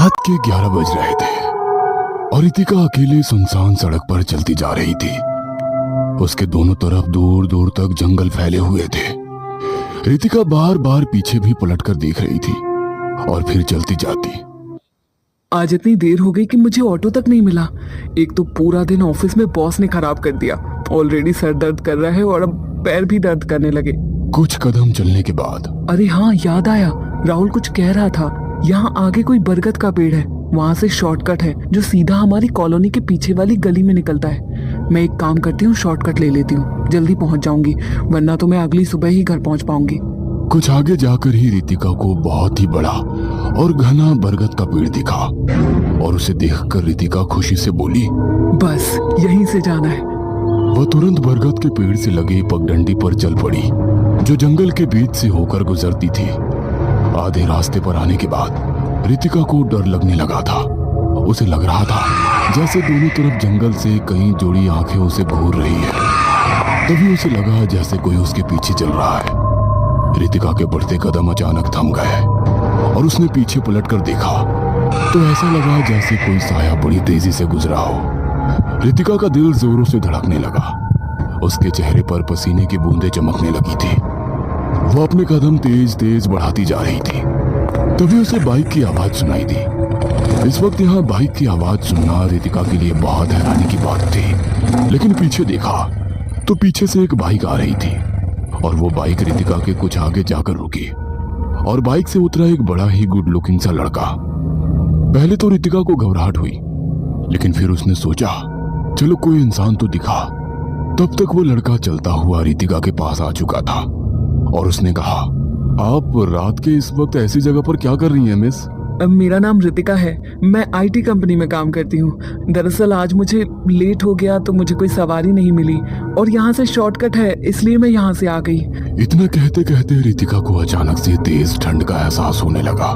रात के 11 बज रहे थे और रितिका अकेले सुनसान सड़क पर चलती जा रही थी। उसके दोनों तरफ दूर दूर तक जंगल फैले हुए थे। रितिका बार बार पीछे भी पलटकर देख रही थी और फिर चलती जाती। आज इतनी देर हो गई कि मुझे ऑटो तक नहीं मिला। एक तो पूरा दिन ऑफिस में बॉस ने खराब कर दिया। ऑलरेडी सर दर्द कर रहा है और अब पैर भी दर्द करने लगे। कुछ कदम चलने के बाद अरे हाँ, याद आया, राहुल कुछ कह रहा था। यहाँ आगे कोई बरगद का पेड़ है, वहाँ से शॉर्टकट है जो सीधा हमारी कॉलोनी के पीछे वाली गली में निकलता है। मैं एक काम करती हूँ, शॉर्टकट ले लेती हूँ, जल्दी पहुँच जाऊंगी, वरना तो मैं अगली सुबह ही घर पहुँच पाऊंगी। कुछ आगे जाकर ही रितिका को बहुत ही बड़ा और घना बरगद का पेड़ दिखा और उसे देखकर रितिका खुशी से बोली, बस यहीं से जाना है। वह तुरंत बरगद के पेड़ से लगे पगडंडी पर चल पड़ी जो जंगल के बीच से होकर गुजरती थी। आधे रास्ते पर आने के बाद रितिका को डर लगने लगा था। उसे लग रहा था जैसे दोनों तरफ जंगल से कई जोड़ी आंखें उसे घूर रही है। तभी उसे लगा जैसे कोई उसके पीछे चल रहा है। रितिका के बढ़ते कदम अचानक थम गए और उसने पीछे पलटकर देखा तो ऐसा लगा जैसे कोई साया बड़ी तेजी से गुजरा हो। रितिका का दिल जोरों से धड़कने लगा। उसके चेहरे पर पसीने की बूंदें चमकने लगी थी। वो अपने कदम तेज तेज बढ़ाती जा रही थी। तभी उसे बाइक की आवाज सुनाई दी। इस वक्त यहाँ बाइक की आवाज सुनना रितिका के लिए बहुत हैरानी की बात थी। लेकिन पीछे देखा तो पीछे से एक बाइक आ रही थी और वो बाइक रितिका के कुछ आगे जाकर रुकी और बाइक से उतरा एक बड़ा ही गुड लुकिंग सा लड़का। पहले तो रितिका को घबराहट हुई, लेकिन फिर उसने सोचा चलो कोई इंसान तो दिखा। तब तक वो लड़का चलता हुआ रितिका के पास आ चुका था और उसने कहा, आप रात के इस वक्त ऐसी जगह पर क्या कर रही हैं मिस? मेरा नाम रितिका है, मैं आईटी कंपनी में काम करती हूँ। दरअसल आज मुझे लेट हो गया तो मुझे कोई सवारी नहीं मिली और यहाँ से शॉर्टकट है, इसलिए मैं यहाँ से आ गई। इतना कहते कहते रितिका को अचानक से तेज ठंड का एहसास होने लगा।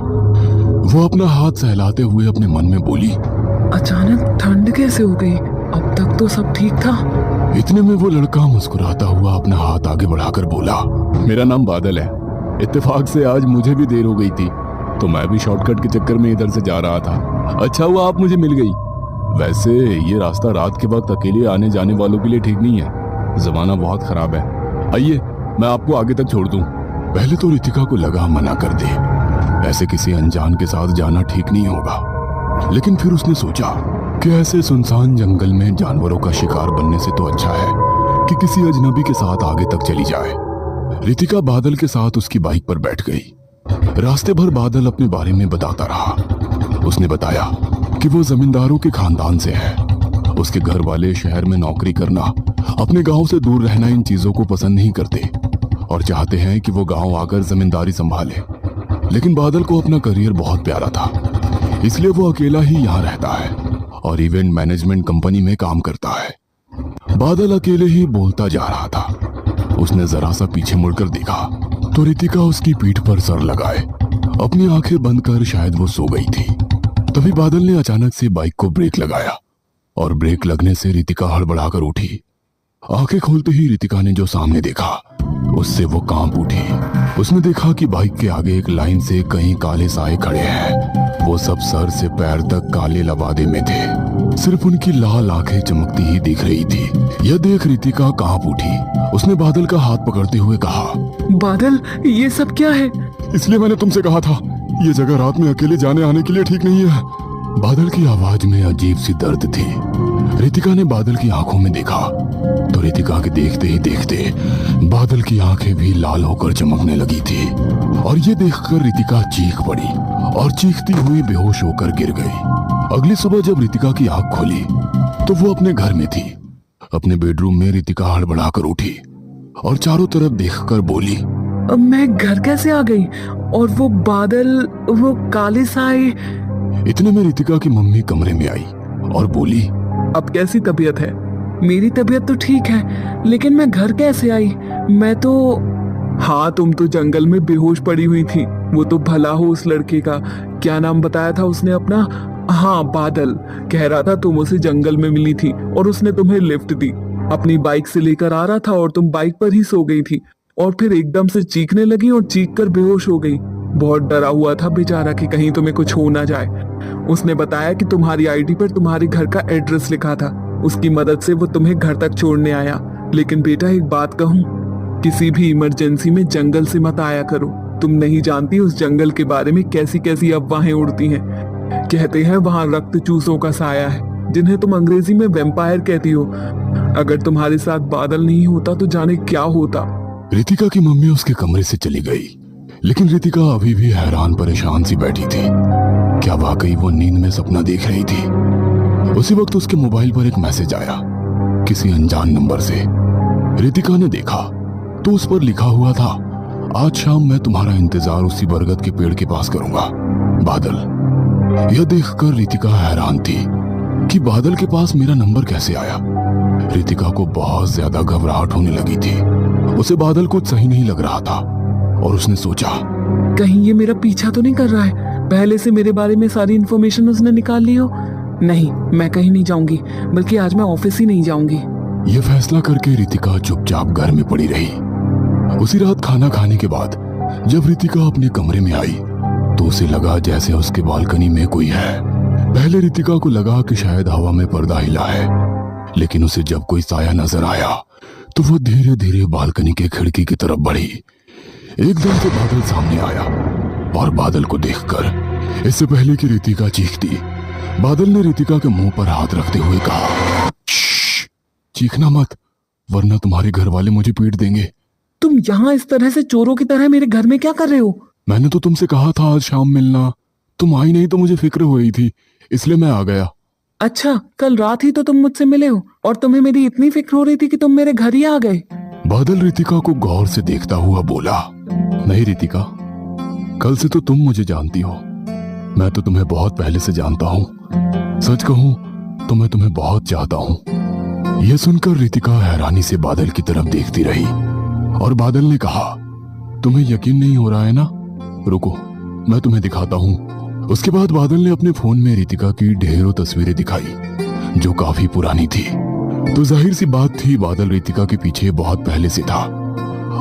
वो अपना हाथ सहलाते हुए अपने मन में बोली, अचानक ठंड कैसे हो गई? अब तक तो सब ठीक था। इतने में वो लड़का मुस्कुराता हुआ अपना हाथ आगे बढ़ाकर बोला, मेरा नाम बादल है। इत्तेफाक से आज मुझे भी देर हो गई थी तो मैं भी शॉर्टकट के चक्कर में इधर से जा रहा था। अच्छा हुआ आप मुझे मिल गई। वैसे ये रास्ता रात के वक्त अकेले आने जाने वालों के लिए ठीक नहीं है, जमाना बहुत खराब है। आइए मैं आपको आगे तक छोड़ दूं। पहले तो रितिका को लगा मना कर दे, ऐसे किसी अनजान के साथ जाना ठीक नहीं होगा। लेकिन फिर उसने सोचा कि ऐसे सुनसान जंगल में जानवरों का शिकार बनने से तो अच्छा है कि किसी अजनबी के साथ आगे तक चली जाए। रितिका बादल के साथ उसकी बाइक पर बैठ गई। रास्ते भर बादल अपने बारे में बताता रहा। उसने बताया कि वो जमींदारों के खानदान से है। उसके घर वाले शहर में नौकरी करना, अपने गांव से दूर रहना इन चीजों को पसंद नहीं करते और चाहते हैं कि वो गांव आकर जमींदारी संभाले। लेकिन बादल को अपना करियर बहुत प्यारा था, इसलिए वो अकेला ही यहाँ रहता है और इवेंट मैनेजमेंट कंपनी में काम करता है। बादल अकेले ही बोलता जा रहा था। उसने जरा सा पीछे मुड़कर देखा तो रितिका उसकी पीठ पर सर लगाए अपनी आंखें बंद कर शायद वो सो गई थी। तभी बादल ने अचानक से बाइक को ब्रेक लगाया और ब्रेक लगने से रितिका हड़बड़ाकर उठी। आंखें खोलते ही रितिका ने जो सामने देखा उससे वो कांप उठी। उसने देखा कि बाइक के आगे एक लाइन से कई काले साए खड़े हैं। वो सब सर से पैर तक काले लबादे में थे। सिर्फ उनकी लाल आंखें चमकती ही दिख रही थी। यह देख रितिका कांप उठी। उसने बादल का हाथ पकड़ते हुए कहा, बादल ये सब क्या है? इसलिए मैंने तुमसे कहा था ये जगह रात में अकेले जाने आने के लिए ठीक नहीं है। बादल की आवाज में अजीब सी दर्द थी। रितिका ने बादल की आंखों में देखा तो रितिका के देखते ही देखते बादल की आंखें भी लाल होकर चमकने लगी थी और ये देखकर रितिका चीख पड़ी और चीखती हुई बेहोश होकर गिर गई। अगली सुबह जब रितिका की आंख खुली तो वो अपने घर में थी। अपने बेडरूम में रितिका हड़बड़ाकर उठी और चारों तरफ देखकर बोली, अब मैं घर कैसे आ गई? और वो बादल, वो काले साए। इतने में रितिका की मम्मी कमरे में आई और बोली, अब कैसी तबीयत है? मेरी तबीयत तो ठीक है, लेकिन मैं घर कैसे आई? मैं तो हाँ, तुम तो जंगल में बेहोश पड़ी हुई थी। वो तो भला हो उस लड़के का, क्या नाम बताया था उसने अपना? हाँ, बादल। कह रहा था तुम उसे जंगल में मिली थी और उसने तुम्हें लिफ्ट दी। अपनी बाइक से लेकर आ रहा था और तुम बाइक पर ही सो गई थी और फिर एकदम से चीखने लगी और चीख कर बेहोश हो गई। बहुत डरा हुआ था बेचारा कि कहीं तुम्हें कुछ हो ना जाए। उसने बताया कि तुम्हारी आईडी पर तुम्हारे घर का एड्रेस लिखा था। उसकी मदद से वो तुम्हें घर तक छोड़ने आया। लेकिन बेटा एक बात कहूँ, किसी भी इमरजेंसी में जंगल से मत आया करो। तुम नहीं जानती उस जंगल के बारे में कैसी कैसी अफवाहें उड़ती हैं। कहते हैं वहां रक्त चूसों का साया है, जिन्हें तुम अंग्रेजी में वैम्पायर कहती हो। अगर तुम्हारे साथ बादल नहीं होता तो जाने क्या होता। रितिका की मम्मी उसके कमरे से चली गई, लेकिन रितिका अभी भी हैरान परेशान सी बैठी थी। क्या वाकई वो नींद में सपना देख रही थी? उसी वक्त उसके मोबाइल पर एक मैसेज आया किसी अनजान नंबर से। रितिका ने देखा तो उस पर लिखा हुआ था, आज शाम मैं तुम्हारा इंतजार उसी बरगद के पेड़ के पास करूंगा, बादल। यह देखकर रितिका हैरान थी कि बादल के पास मेरा नंबर कैसे आया। रितिका को बहुत ज्यादा घबराहट होने लगी थी। उसे बादल कुछ सही नहीं लग रहा था और उसने सोचा, कहीं ये मेरा पीछा तो नहीं कर रहा है? पहले से मेरे बारे में सारी इन्फॉर्मेशन उसने निकाल ली हो। नहीं, मैं कहीं नहीं जाऊंगी, बल्कि आज मैं ऑफिस ही नहीं जाऊंगी। यह फैसला करके रितिका चुपचाप घर में पड़ी रही। उसी रात खाना खाने के बाद जब रितिका अपने कमरे में आई तो उसे लगा जैसे उसके बालकनी में कोई है। पहले रितिका को लगा कि शायद हवा में पर्दा हिला है, लेकिन उसे जब कोई साया नजर आया तो वो धीरे धीरे बालकनी के खिड़की की तरफ बढ़ी। एकदम से बादल सामने आया और बादल को देखकर इससे पहले कि रितिका चीखती, बादल ने रितिका के मुंह पर हाथ रखते हुए कहा, चीखना मत, वरना तुम्हारे घर वाले मुझे पीट देंगे। तुम यहाँ इस तरह से चोरों की तरह मेरे घर में क्या कर रहे हो? मैंने तो तुमसे कहा था आज शाम मिलना, तुम आई नहीं तो मुझे फिक्र हो रही थी, इसलिए मैं आ गया। अच्छा, कल रात ही तो तुम मुझसे मिले हो और तुम्हें मेरी इतनी फिक्र हो रही थी कि तुम मेरे घर ही आ गए। बादल रितिका को गौर से देखता हुआ बोला, नहीं रितिका, कल से तो तुम मुझे जानती हो, मैं तो तुम्हें बहुत पहले से जानता हूँ। सच कहूँ तो मैं तुम्हें बहुत चाहता हूँ। यह सुनकर रितिका हैरानी से बादल की तरफ देखती रही और बादल ने कहा, तुम्हें यकीन नहीं हो रहा है ना? रुको, मैं तुम्हें दिखाता हूँ। उसके बाद बादल ने अपने फोन में रितिका की ढेरों तस्वीरें दिखाई जो काफी पुरानी थी। तो जाहिर सी बात थी, बादल रितिका के पीछे बहुत पहले से था।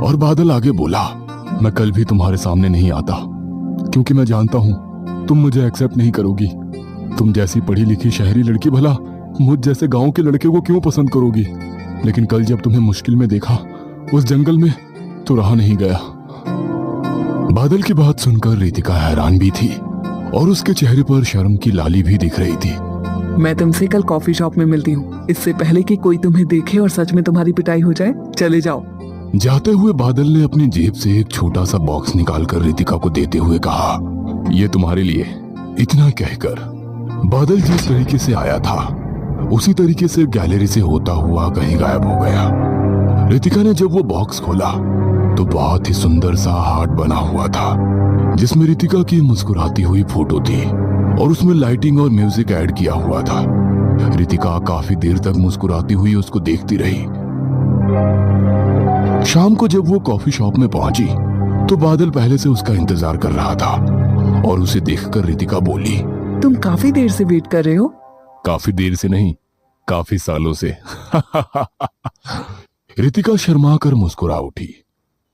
और बादल आगे बोला, मैं कल भी तुम्हारे सामने नहीं आता क्योंकि मैं जानता हूँ तुम मुझे एक्सेप्ट नहीं करोगी। तुम जैसी पढ़ी लिखी शहरी लड़की भला मुझ जैसे गांव के लड़के को क्यों पसंद करोगी? लेकिन कल जब तुम्हें मुश्किल में देखा उस जंगल में तो रहा नहीं गया। बादल की बात सुनकर रितिका हैरान भी थी और उसके चेहरे पर शर्म की लाली भी दिख रही थी। मैं तुमसे कल कॉफी शॉप में मिलती हूँ, इससे पहले कि कोई तुम्हें देखे और सच में तुम्हारी पिटाई हो जाए। चले जाओ। जाते हुए बादल ने अपनी जेब से एक छोटा सा बॉक्स निकालकर रितिका को देते हुए कहा, ये तुम्हारे लिए। इतना कहकर बादल जिस तरीके से आया था उसी तरीके से गैलरी से होता हुआ कहीं गायब हो गया। रितिका ने जब वो बॉक्स खोला तो बहुत ही सुंदर सा हार्ट बना हुआ था जिसमें रितिका की मुस्कुराती हुई फोटो थी और उसमें लाइटिंग और म्यूजिक ऐड किया हुआ था। रितिका काफी देर तक मुस्कुराती हुई उसको देखती रही। शाम को जब वो कॉफी शॉप में पहुंची तो बादल पहले से उसका इंतजार कर रहा था और उसे देखकर रितिका बोली, तुम काफी देर से वेट कर रहे हो? काफी देर से नहीं, काफी सालों से। रितिका शर्मा कर मुस्कुरा उठी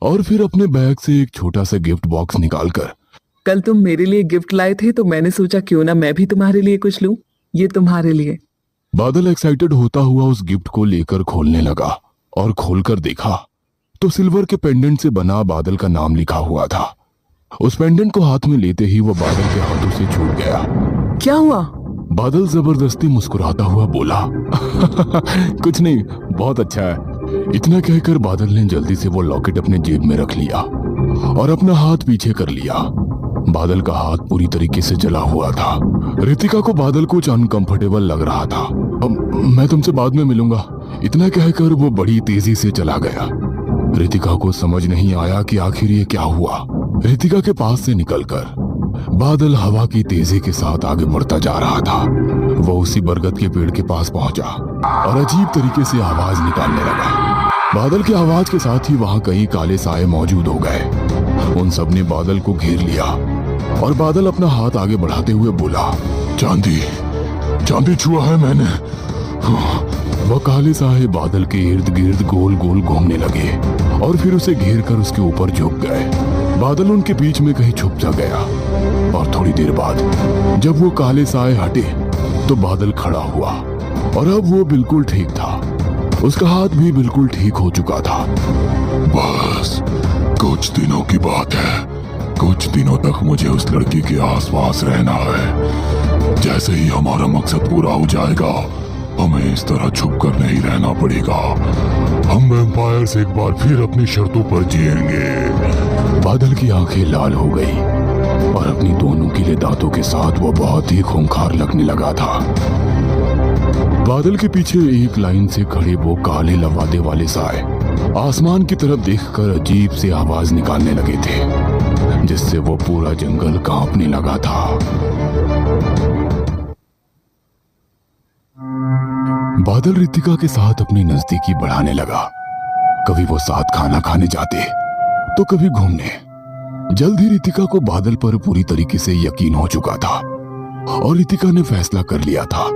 और फिर अपने बैग से एक छोटा सा गिफ्ट बॉक्स निकालकर, कल तुम मेरे लिए गिफ्ट लाए थे तो मैंने सोचा क्यों ना मैं भी तुम्हारे लिए कुछ लूं। ये तुम्हारे लिए। बादल एक्साइटेड होता हुआ उस गिफ्ट को लेकर खोलने लगा और खोलकर देखा तो सिल्वर के पेंडेंट से बना बादल का नाम लिखा हुआ था। उस पेंडेंट को हाथ में लेते ही वो बादल के हाथों से छूट गया। क्या हुआ? बादल जबरदस्ती मुस्कुराता हुआ बोला, कुछ नहीं, बहुत अच्छा है। इतना कहकर बादल ने जल्दी से वो लॉकेट अपने जेब में रख लिया और अपना हाथ पीछे कर लिया। बादल का हाथ पूरी तरीके से जला हुआ था। रितिका को बादल कुछ अनकंफर्टेबल लग रहा था। मैं तुमसे बाद में मिलूंगा, इतना कहकर वो बड़ी तेजी से चला गया। रितिका को समझ नहीं आया कि आखिर ये क्या हुआ। रितिका के पास से निकलकर बादल हवा की तेजी के साथ आगे बढ़ता जा रहा था। वो उसी बरगद के पेड़ के पास पहुंचा और अजीब तरीके से आवाज निकालने लगा। बादल की आवाज के साथ ही वहां कई काले साए मौजूद हो गए। उन सब ने बादल को घेर लिया और बादल अपना हाथ आगे बढ़ाते हुए बोला, चांदी, चांदी छुआ है मैंने। वह काले साए बादल के इर्द गिर्द गोल गोल घूमने लगे और फिर उसे घेर कर उसके ऊपर झुक गए। बादल उनके बीच में कहीं छुप सा गया और थोड़ी देर बाद जब वो काले साए हटे तो बादल खड़ा हुआ और अब वो बिल्कुल ठीक था। उसका हाथ भी बिल्कुल ठीक हो चुका था। बस कुछ दिनों की बात है, कुछ दिनों तक मुझे उस लड़की के आसपास रहना है। जैसे ही हमारा मकसद पूरा हो जाएगा हमें इस तरह छुप कर नहीं रहना पड़ेगा। हम वैम्पायर्स एक बार फिर अपनी शर्तों पर जिएंगे। बादल की आंखें लाल हो गई और अपनी दोनों कीले दांतों के साथ वो बहुत ही खूंखार लगने लगा था। बादल के पीछे एक लाइन से खड़े वो काले लवादे वाले साए आसमान की तरफ देखकर अजीब सी आवाज निकालने लगे थे, जिससे वो पूरा जंगल कांपने लगा था। बादल रितिका के साथ अपनी नजदीकी बढ़ाने लगा। कभी वो साथ खाना खाने जाते तो कभी घूमने। जल्द ही रितिका को बादल पर पूरी तरीके से यकीन हो चुका था और रितिका ने फैसला कर लिया था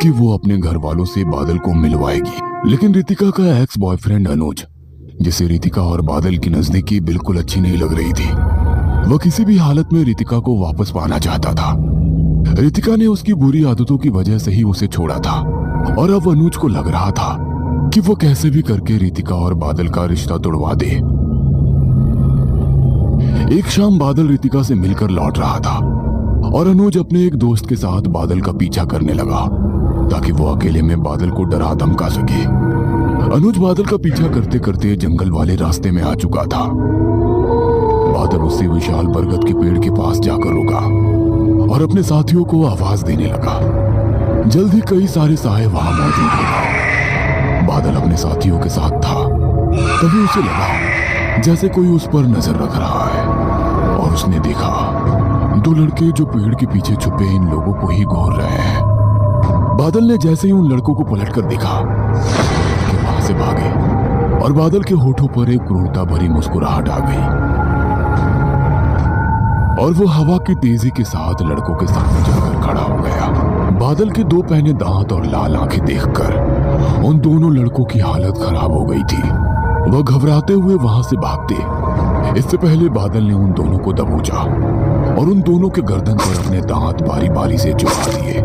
कि वो अपने घर वालों से बादल को मिलवाएगी। लेकिन रितिका का एक्स बॉयफ्रेंड अनुज, जिसे रितिका और बादल की नजदीकी बिल्कुल अच्छी नहीं लग रही थी, वह किसी भी हालत में रितिका को वापस पाना चाहता था। रितिका ने उसकी बुरी आदतों की वजह से ही उसे छोड़ा था और अब अनुज को लग रहा था कि वो कैसे भी करके रितिका और बादल का रिश्ता तोड़वा दे। एक शाम बादल रितिका से मिलकर लौट रहा था और अनुज अपने एक दोस्त के साथ बादल का पीछा करने लगा ताकि वो अकेले में बादल को डरा धमका सके। अनुज बादल का पीछा करते करते जंगल वाले रास्ते में आ चुका था। बादल उससे विशाल बरगद के पेड़ के पास जाकर रुका और अपने साथियों को आवाज देने लगा। जल्द ही कई सारे साए वहां मौजूद हो। बादल अपने साथियों के साथ था, तभी उसे लगा जैसे कोई उस पर नजर रख रहा है और उसने देखा दो लड़के जो पेड़ के पीछे छुपे इन लोगों को ही घूर रहे हैं। बादल ने जैसे ही उन लड़कों को पलटकर देखा कि वहां से भागे और बादल के होठों पर एक क्रूरता भरी मुस्कुराहट आ गई और वो हवा की तेजी के साथ लड़कों के सामने जाकर खड़ा हो गया। बादल के दो पहने दांत और लाल आंखें देखकर उन दोनों लड़कों की हालत खराब हो गई थी। वह घबराते हुए वहां से भागते। इससे पहले बादल ने उन दोनों को दबोचा और उन दोनों के गर्दन पर अपने दांत बारी बारी से चुभा दिए।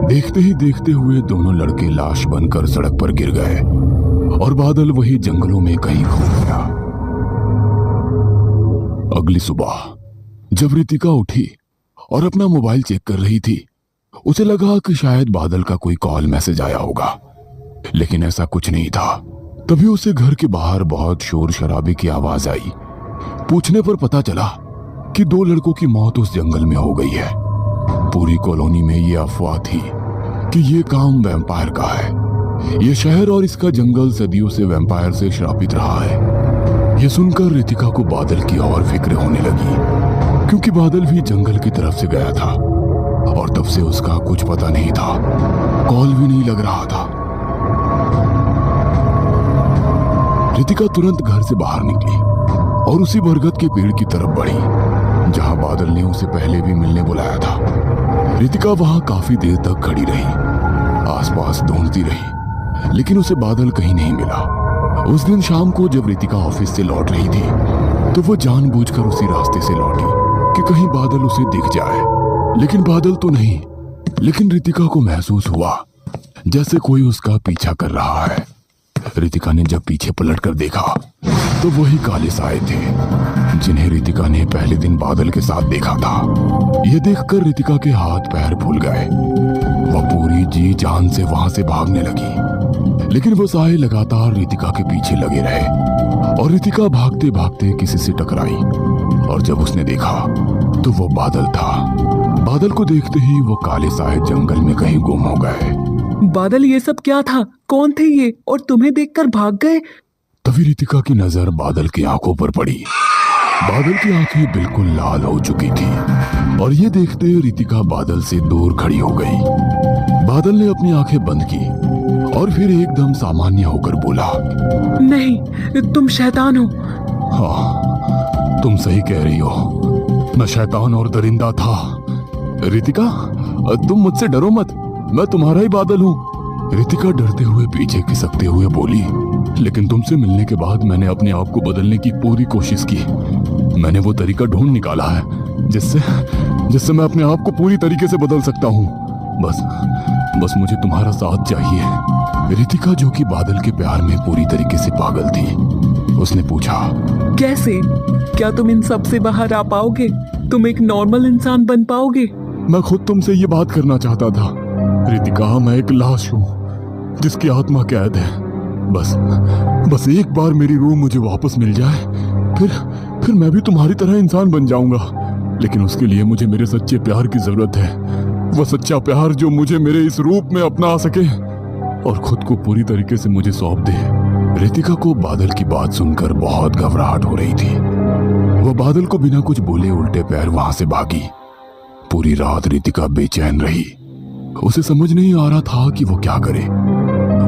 देखते ही देखते हुए दोनों लड़के लाश बनकर सड़क पर गिर गए और बादल वही जंगलों में कहीं खो गया। अगली सुबह जब रितिका उठी और अपना मोबाइल चेक कर रही थी, उसे लगा कि शायद बादल का कोई कॉल मैसेज आया होगा, लेकिन ऐसा कुछ नहीं था। तभी उसे घर के बाहर बहुत शोर शराबे की आवाज आई। पूछने पर पता चला कि दो लड़कों की मौत उस जंगल में हो गई है। पूरी कॉलोनी में ये अफवाह थी कि ये काम वैम्पायर का है। ये शहर और इसका जंगल सदियों से वैम्पायर से श्रापित रहा है। ये सुनकर रितिका को बादल की और फिक्र होने लगी, क्योंकि बादल भी जंगल की तरफ से गया था और तब से उसका कुछ पता नहीं था, कॉल भी नहीं लग रहा था। रितिका तुरंत घर से बाहर निकली और उसी बरगद के पेड़ की तरफ बढ़ी जहां बादल ने उसे पहले भी मिलने बुलाया था। रितिका वहां काफी देर तक खड़ी रही, आसपास ढूंढती रही, लेकिन उसे बादल कहीं नहीं मिला। उस दिन शाम को जब रितिका ऑफिस से लौट रही थी तो वो जानबूझकर उसी रास्ते से लौटी कि कहीं बादल उसे दिख जाए, लेकिन बादल तो नहीं। लेकिन रितिका को महसूस हुआ जैसे कोई उसका पीछा कर रहा है। रितिका ने जब पीछे पलटकर देखा तो वही काले साए थे जिन्हें रितिका ने पहले दिन बादल के साथ देखा था। यह देखकर रितिका के हाथ पैर फूल गए। वह पूरी जी जान से वहां से भागने लगी, लेकिन वो साए लगातार रितिका के पीछे लगे रहे और रितिका भागते भागते किसी से टकराई और जब उसने देखा तो वो बादल था। बादल को देखते ही वो काले साए जंगल में कहीं गुम हो गए। बादल, ये सब क्या था? कौन थे ये और तुम्हें देखकर भाग गए? तभी रितिका की नजर बादल की आंखों पर पड़ी। बादल की आंखें बिल्कुल लाल हो चुकी थी और ये देखते रितिका बादल से दूर खड़ी हो गई। बादल ने अपनी आंखें बंद की और फिर एकदम सामान्य होकर बोला, नहीं, तुम शैतान हो। हाँ, तुम सही कह रही हो, मैं शैतान और दरिंदा था। रितिका, तुम मुझसे डरो मत, मैं तुम्हारा ही बादल हूँ। रितिका डरते हुए पीछे खिसकते हुए बोली, लेकिन तुमसे मिलने के बाद मैंने अपने आप को बदलने की पूरी कोशिश की। मैंने वो तरीका ढूंढ निकाला है जिससे मैं अपने आप को पूरी तरीके से बदल सकता हूँ। बस मुझे तुम्हारा साथ चाहिए। रितिका, जो कि बादल के प्यार में पूरी तरीके से पागल थी, उसने पूछा, कैसे? क्या तुम इन सब से बाहर आ पाओगे? तुम एक नॉर्मल इंसान बन पाओगे? मैं खुद तुमसे ये बात करना चाहता था रितिका। मैं एक लाश हूँ जिसकी आत्मा कैद है। बस एक बार मेरी रूह मुझे वापस मिल जाए, फिर मैं भी तुम्हारी तरह इंसान बन जाऊंगा। लेकिन उसके लिए मुझे मेरे सच्चे प्यार की जरूरत है। वो सच्चा प्यार जो मुझे मेरे इस रूप में अपना सके और खुद को पूरी तरीके से मुझे सौंप दे। रितिका को बादल की बात सुनकर बहुत घबराहट हो रही थी। वह बादल को बिना कुछ बोले उल्टे पैर वहां से भागी। पूरी रात रितिका बेचैन रही। उसे समझ नहीं आ रहा था कि वो क्या करे।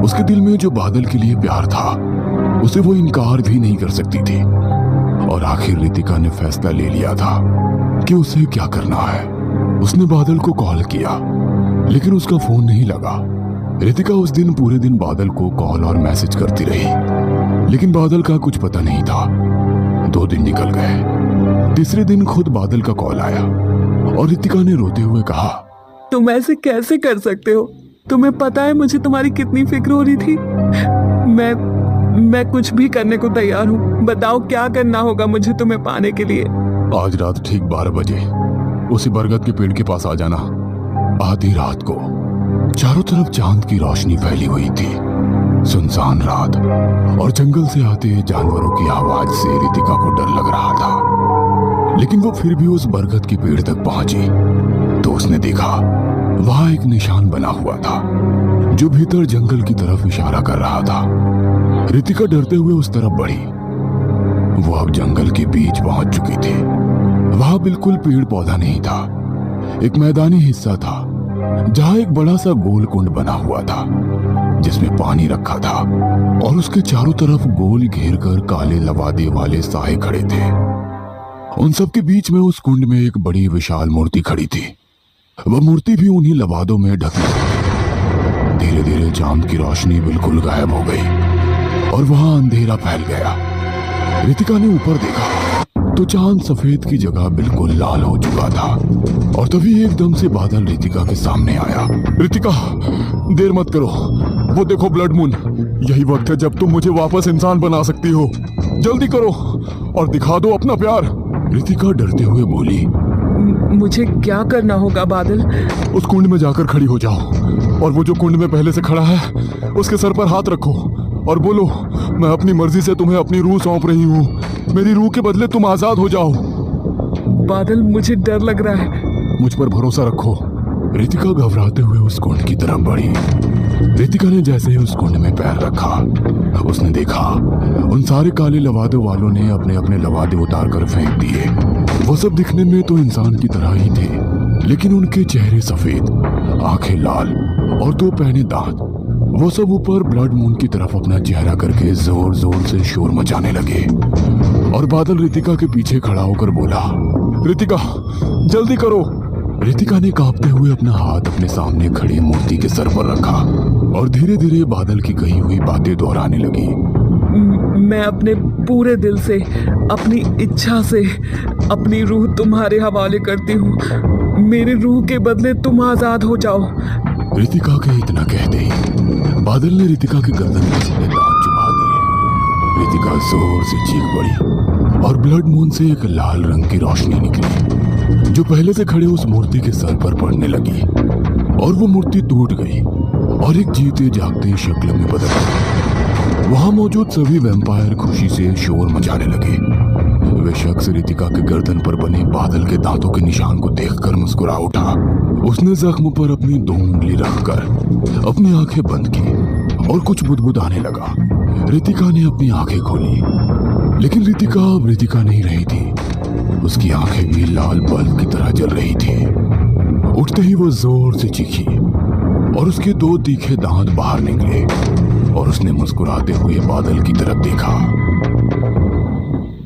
उसके दिल में जो बादल के लिए प्यार था, उसे वो इनकार भी नहीं कर सकती थी। और आखिर रितिका ने फैसला ले लिया था कि उसे क्या करना है। उसने बादल को कॉल किया, लेकिन उसका फोन नहीं लगा। रितिका उस दिन पूरे दिन बादल को कॉल और मैसेज करती रही, लेकिन बादल का कुछ पता नहीं था। 2 दिन निकल गए। तीसरे दिन खुद बादल का कॉल आया और रितिका ने रोते हुए कहा, तुम ऐसे कैसे कर सकते हो? तुम्हें पता है मुझे तुम्हारी कितनी फिक्र हो रही थी। मैं कुछ भी करने को तैयार हूँ। बताओ क्या करना होगा मुझे तुम्हें पाने के लिए? आज रात ठीक 12 बजे उसी बरगद के पेड़ के पास आ जाना। आधी रात को चारों तरफ चांद की रोशनी फैली हुई थी। सुनसान रात और जंगल से आते जानवरों की आवाज से रितिका को डर लग रहा था, लेकिन वो फिर भी उस बरगद के पेड़ तक पहुंची तो उसने देखा वहां एक निशान बना हुआ था जो भीतर जंगल की तरफ इशारा कर रहा था। रितिका डरते हुए उस तरफ बढ़ी। वो अब जंगल के बीच पहुंच चुकी थी। वहां बिल्कुल पेड़ पौधा नहीं था। एक मैदानी हिस्सा था जहां एक बड़ा सा गोल कुंड बना हुआ था जिसमें पानी रखा था और उसके चारों तरफ गोल घेर कर काले लवादे वाले साए खड़े थे। उन सब के बीच में उस कुंड में एक बड़ी विशाल मूर्ति खड़ी थी। वह मूर्ति भी उन्हीं लवादों में ढकी थी। धीरे धीरे चांद की रोशनी बिल्कुल गायब हो गई और वहां अंधेरा फैल गया। रितिका ने ऊपर देखा तो चांद सफेद की जगह बिल्कुल लाल हो चुका था और तभी एकदम से बादल रितिका के सामने आया। रितिका, देर मत करो। वो देखो ब्लड मून। यही वक्त है जब तुम मुझे वापस इंसान बना सकती हो। जल्दी करो और दिखा दो अपना प्यार। रितिका डरते हुए बोली, मुझे क्या करना होगा बादल? उस कुंड में जाकर खड़ी हो जाओ और वो जो कुंड में पहले से खड़ा है उसके सर पर हाथ रखो और बोलो, मैं अपनी मर्जी से तुम्हें अपनी रूह सौंप रही हूँ। मेरी रूह के बदले तुम आजाद हो जाओ। बादल, मुझे डर लग रहा है। मुझ पर भरोसा रखो। रितिका घबराते हुए उस कुंड की तरफ बढ़ी। रितिका ने जैसे ही उस कुंड में पैर रखा, उसने देखा उन सारे काले लवादों वालों ने अपने अपने लवादे उतार कर फेंक दिए। वो सब दिखने में तो इंसान की तरह ही थे, लेकिन उनके चेहरे सफेद, आंखें लाल और 2 पैने दांत। वो सब ऊपर ब्लड मून की तरफ अपना चेहरा करके जोर जोर से शोर मचाने लगे। और बादल रितिका के पीछे खड़ा होकर बोला, रितिका जल्दी करो। रितिका ने कांपते हुए अपना हाथ अपने सामने खड़ी मूर्ति के सर पर रखा और धीरे धीरे बादल की कही हुई बातें दोहराने लगी। मैं अपने पूरे दिल से, अपनी इच्छा से अपनी रूह तुम्हारे हवाले करती हूँ। मेरी रूह के बदले तुम आजाद हो जाओ। रितिका के इतना कहते ही बादल ने रितिका के गर्दन में सीधे दांत चुभा दिए। रितिका जोर से चीख पड़ी और ब्लड मून से एक लाल रंग की रोशनी निकली जो पहले से खड़े उस मूर्ति के सर पर पड़ने लगी और वो मूर्ति टूट गई और एक जीते जागते शक्ल में बदल गई। वहां मौजूद सभी वैम्पायर खुशी से शोर मचाने लगे। वे शख्स रितिका के गर्दन पर बने बादल के दांतों के निशान को देखकर मुस्कुरा उठा। उसने जख्म पर अपनी 2 उंगली रखकर अपनी आंखें बंद की और कुछ बुदबुदाने लगा। रितिका ने अपनी आंखें खोली, लेकिन रितिका अब रितिका नहीं रही थी। उसकी आंखें भी लाल बल्ब की तरह जल रही थी। उठते ही वो जोर से चीखी और उसके 2 तीखे दांत बाहर निकले और उसने मुस्कुराते हुए बादल की तरफ देखा।